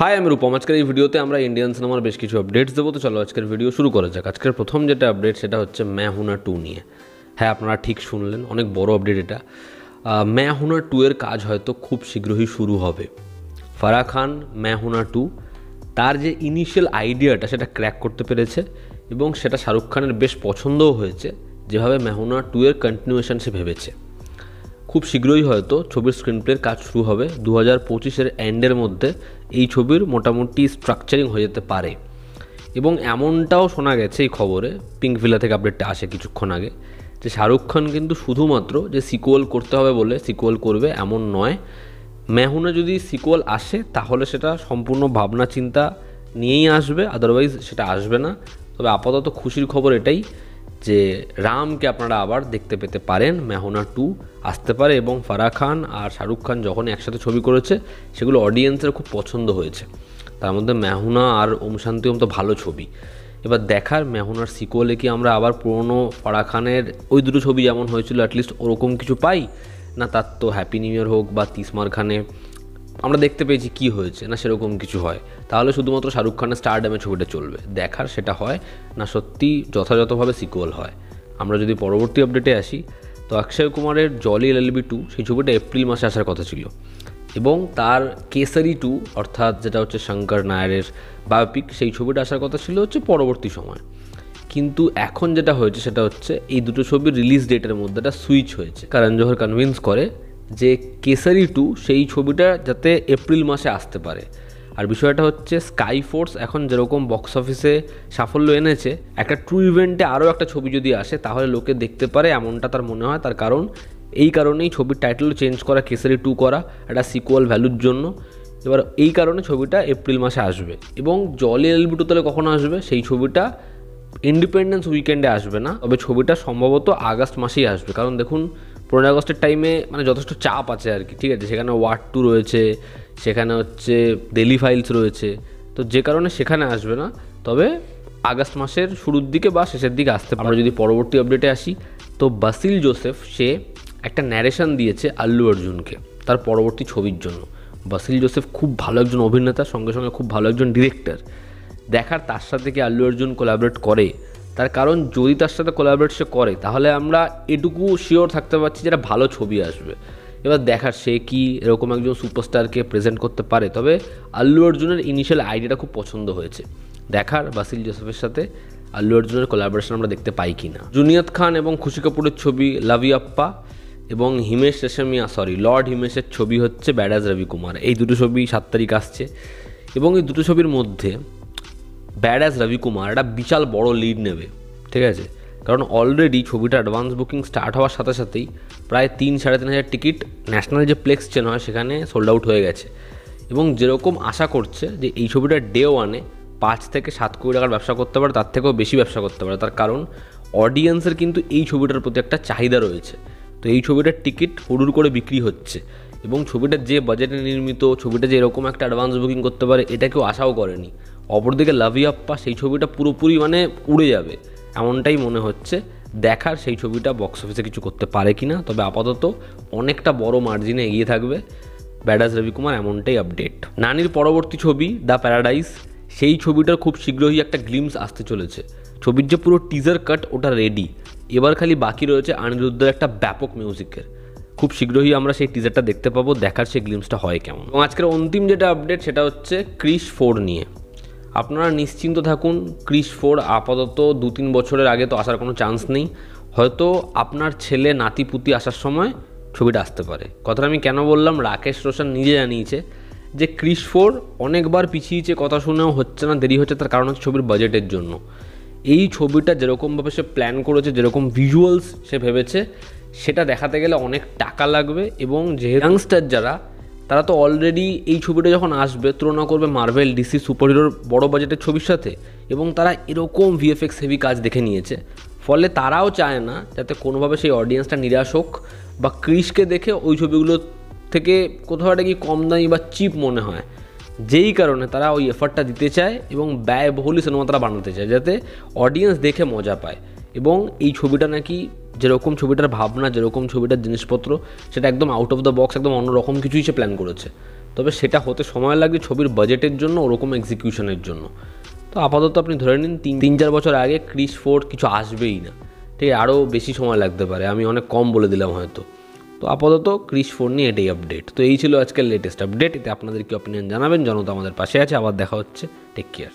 High, আমি রূপম। আজকের এই ভিডিওতে আমরা ইন্ডিয়ান সিনেমার বেশ কিছু আপডেটস দেবো। তো চলো আজকের ভিডিও শুরু করা যাক। আজকের প্রথম যেটা আপডেট সেটা হচ্ছে मैं हूं ना 2 নিয়ে। হ্যাঁ, আপনারা ঠিক শুনলেন, অনেক বড় আপডেট এটা। मैं हूं ना 2 এর কাজ হয়তো খুব শীঘ্রই শুরু হবে। ফারাহ খান मैं हूं ना 2 তার যে ইনিশিয়াল আইডিয়াটা সেটা ক্র্যাক করতে পেরেছে এবং সেটা শাহরুখ খানের বেশ পছন্দও হয়েছে, যেভাবে मैं हूं ना 2 এর কন্টিনিউয়েশন সে ভেবেছে। খুব শীঘ্রই হয়তো ছবির স্ক্রিনপ্লের কাজ শুরু হবে। 2025-এর এন্ডের মধ্যে এই ছবির মোটামুটি স্ট্রাকচারিং হয়ে যেতে পারে এবং এমনটাও শোনা গেছে এই খবরে, পিঙ্ক ভিলা থেকে আপডেটটা আসে কিছুক্ষণ আগে, যে শাহরুখ খান কিন্তু শুধুমাত্র যে সিকুয়েল করতে হবে বলে সিকুয়েল করবে এমন নয়। মেহুনে যদি সিকুয়েল আসে তাহলে সেটা সম্পূর্ণ ভাবনা চিন্তা নিয়েই আসবে, আদারওয়াইজ সেটা আসবে না। তবে আপাতত খুশির খবর এটাই যে রামকে আপনারা আবার দেখতে পেতে পারেন। मैं हूं ना 2 আসতে পারে এবং ফারাহ খান আর শাহরুখ খান যখন একসাথে ছবি করেছে সেগুলো অডিয়েন্সের খুব পছন্দ হয়েছে। তার মধ্যে मैं हूं ना আর ওম শান্তি ওম তো ভালো ছবি। এবার দেখার मैं हूं नाর সিকুয়েলে কি আমরা আবার পুরনো ফারাহ খানের ওই দুটো ছবি যেমন হয়েছিল অ্যাটলিস্ট ওরকম কিছু পাই, না তার তো হ্যাপি নিউ ইয়ার হোক বা 30 মার খানে আমরা দেখতে পেয়েছি কি হয়েছে, না সেরকম কিছু হয়, তাহলে শুধুমাত্র শাহরুখ খানের স্টারডামে ছবিটা চলবে। দেখার সেটা হয় না সত্যি যথাযথভাবে সিকুয়েল হয়। আমরা যদি পরবর্তী আপডেটে আসি, তো অক্ষয় কুমারের জলি এলএলবি 2 সেই ছবিটা এপ্রিল মাসে আসার কথা ছিল এবং তার কেসারি 2 অর্থাৎ যেটা হচ্ছে শঙ্কর নায়ারের বায়োপিক, সেই ছবিটা আসার কথা ছিল হচ্ছে পরবর্তী সময়। কিন্তু এখন যেটা হয়েছে সেটা হচ্ছে এই দুটো ছবির রিলিজ ডেটের মধ্যে একটা সুইচ হয়েছে। কারণ জোহর কনভিন্স করে যে কেসারি 2 সেই ছবিটা যাতে এপ্রিল মাসে আসতে পারে। আর বিষয়টা হচ্ছে স্কাই ফোর্স এখন যেরকম বক্স অফিসে সাফল্য এনেছে, একটা ট্রু ইভেন্টে আরও একটা ছবি যদি আসে তাহলে লোকে দেখতে পারে, এমনটা তার মনে হয়। তার কারণ এই কারণেই ছবির টাইটেল চেঞ্জ করা, কেসারি 2 করা একটা সিকুয়াল ভ্যালুর জন্য। এবার এই কারণে ছবিটা এপ্রিল মাসে আসবে এবং জলি এলএলবি 2 তাহলে কখন আসবে? সেই ছবিটা ইন্ডিপেন্ডেন্স উইকেন্ডে আসবে না, তবে ছবিটা সম্ভবত আগস্ট মাসেই আসবে। কারণ দেখুন 15 আগস্টের টাইমে মানে যথেষ্ট চাপ আছে আর কি, ঠিক আছে? সেখানে ওয়ার্ড 2 রয়েছে, সেখানে হচ্ছে দিল্লি ফাইলস রয়েছে, তো যে কারণে সেখানে আসবে না, তবে আগস্ট মাসের শুরুর দিকে বা শেষের দিকে আসতে পারে। আমরা যদি পরবর্তী আপডেটে আসি, তো বাসিল জোসেফ সে একটা ন্যারেশন দিয়েছে আল্লু অর্জুনকে তার পরবর্তী ছবির জন্য। বাসিল জোসেফ খুব ভালো একজন অভিনেতা, সঙ্গে সঙ্গে খুব ভালো একজন ডিরেক্টর। দেখার তার সাথে কি আল্লু অর্জুন কোলাবরেট করে, তার কারণ যদি তার সাথে কোলাবরেট সে করে তাহলে আমরা এটুকু শিওর থাকতে পারছি যে একটা ভালো ছবি আসবে। এবার দেখার সে কি এরকম একজন সুপারস্টারকে প্রেজেন্ট করতে পারে। তবে আল্লু অর্জুনের ইনিশিয়াল আইডিয়াটা খুব পছন্দ হয়েছে। দেখার বাসিল জোসেফের সাথে আল্লু অর্জুনের কোলাবরেশন আমরা দেখতে পাই কি না। জুনিয়ত খান এবং খুশি কাপুরের ছবি লাভিয়াপ্পা এবং হিমেশ রেশমিয়া লর্ড হিমেশের ছবি হচ্ছে ব্যাড অ্যাজ রবি কুমার, এই দুটো ছবি 7 তারিখ আসছে এবং এই দুটো ছবির মধ্যে ব্যাড অ্যাজ রবি কুমার একটা বিশাল বড় লিড নেবে, ঠিক আছে? কারণ অলরেডি ছবিটা অ্যাডভান্স বুকিং স্টার্ট হওয়ার সাথে সাথেই প্রায় 3-3.5 হাজার টিকিট ন্যাশনাল যে প্লেক্স চেন হয় সেখানে সোল্ড আউট হয়ে গেছে এবং যেরকম আশা করছে যে এই ছবিটা ডে 1-এ 5 থেকে 7 কোটি টাকার ব্যবসা করতে পারে, তার থেকেও বেশি ব্যবসা করতে পারে। তার কারণ অডিয়েন্সের কিন্তু এই ছবিটার প্রতি একটা চাহিদা রয়েছে। তো এই ছবিটার টিকিট হুড়ুড় করে বিক্রি হচ্ছে এবং ছবিটা যে বাজেটে নির্মিত, ছবিটা যে এরকম একটা অ্যাডভান্স বুকিং করতে পারে এটা কেউ আশাও করেনি। অপরদিকে লাভিয়াপ্পা সেই ছবিটা পুরোপুরি মানে উড়ে যাবে এমনটাই মনে হচ্ছে। দেখার সেই ছবিটা বক্স অফিসে কিছু করতে পারে কি না, তবে আপাতত অনেকটা বড় মার্জিনে এগিয়ে থাকবে ব্যাড অ্যাজ রবি কুমার, এমনটাই আপডেট। নানির পরবর্তী ছবি দ্য প্যারাডাইস, সেই ছবিটার খুব শীঘ্রই একটা গ্লিমস আসতে চলেছে। ছবির যে পুরো টিজার কাট ওটা রেডি, এবার খালি বাকি রয়েছে অনিরুদ্ধের একটা ব্যাপক মিউজিকের। খুব শীঘ্রই আমরা সেই টিজারটা দেখতে পাবো, দেখার সেই গ্লিমসটা হয় কেমন। এবং আজকের অন্তিম যেটা আপডেট সেটা হচ্ছে ক্রিস 4 নিয়ে। আপনারা নিশ্চিন্ত থাকুন, ক্রিস 4 আপাতত 2-3 বছরের আগে তো আসার কোনো চান্স নেই। হয়তো আপনার ছেলে নাতিপুতি আসার সময় ছবিটা আসতে পারে। কথাটা আমি কেন বললাম, রাকেশ রোশন নিজে জানিয়েছে যে ক্রিস 4 অনেকবার পিছিয়েছে, কথা শুনেও হচ্ছে না, দেরি হচ্ছে, তার কারণ হচ্ছে ছবির বাজেটের জন্য। এই ছবিটা যেরকমভাবে সে প্ল্যান করেছে, যেরকম ভিজুয়ালস সে ভেবেছে, সেটা দেখাতে গেলে অনেক টাকা লাগবে এবং যে ইয়াংস্টার যারা, তারা তো অলরেডি এই ছবিটা যখন আসবে তুলনা করবে মার্ভেল ডিসি সুপার হিরোর বড়ো বাজেটের ছবির সাথে এবং তারা এরকম ভিএফএক্স হেভি কাজ দেখে নিয়েছে, ফলে তারাও চায় না যাতে কোনোভাবে সেই অডিয়েন্সটা নিরাশ হোক বা ক্রিসকে দেখে ওই ছবিগুলো থেকে কোথাও একটা কি কম দামি বা চিপ মনে হয়। যেই কারণে তারা ওই এফার্টটা দিতে চায় এবং ব্যয়বহুল সিনেমা তারা বানাতে চায় যাতে অডিয়েন্স দেখে মজা পায়। এবং এই ছবিটা নাকি যেরকম ছবিটার ভাবনা, যেরকম ছবিটার জিনিসপত্র, সেটা একদম আউট অফ দ্য বক্স, একদম অন্যরকম কিছুই সে প্ল্যান করেছে। তো তবে সেটা হতে সময় লাগবে ছবির বাজেটের জন্য, ওরকম এক্সিকিউশনের জন্য। তো আপাতত আপনি ধরে নিন 3-4 বছর আগে ক্রিস 4 কিছু আসবেই না, ঠিক আছে, আরও বেশি সময় লাগতে পারে, আমি অনেক কম বলে দিলাম হয়তো। তো আপাতত ক্রিস 4 নিয়ে এটাই আপডেট। তো এই ছিল আজকের লেটেস্ট আপডেট। এতে আপনাদের কি অপিনিয়ন জানাবেন, জনতা আমাদের পাশে আছে। আবার দেখা হচ্ছে, টেক কেয়ার।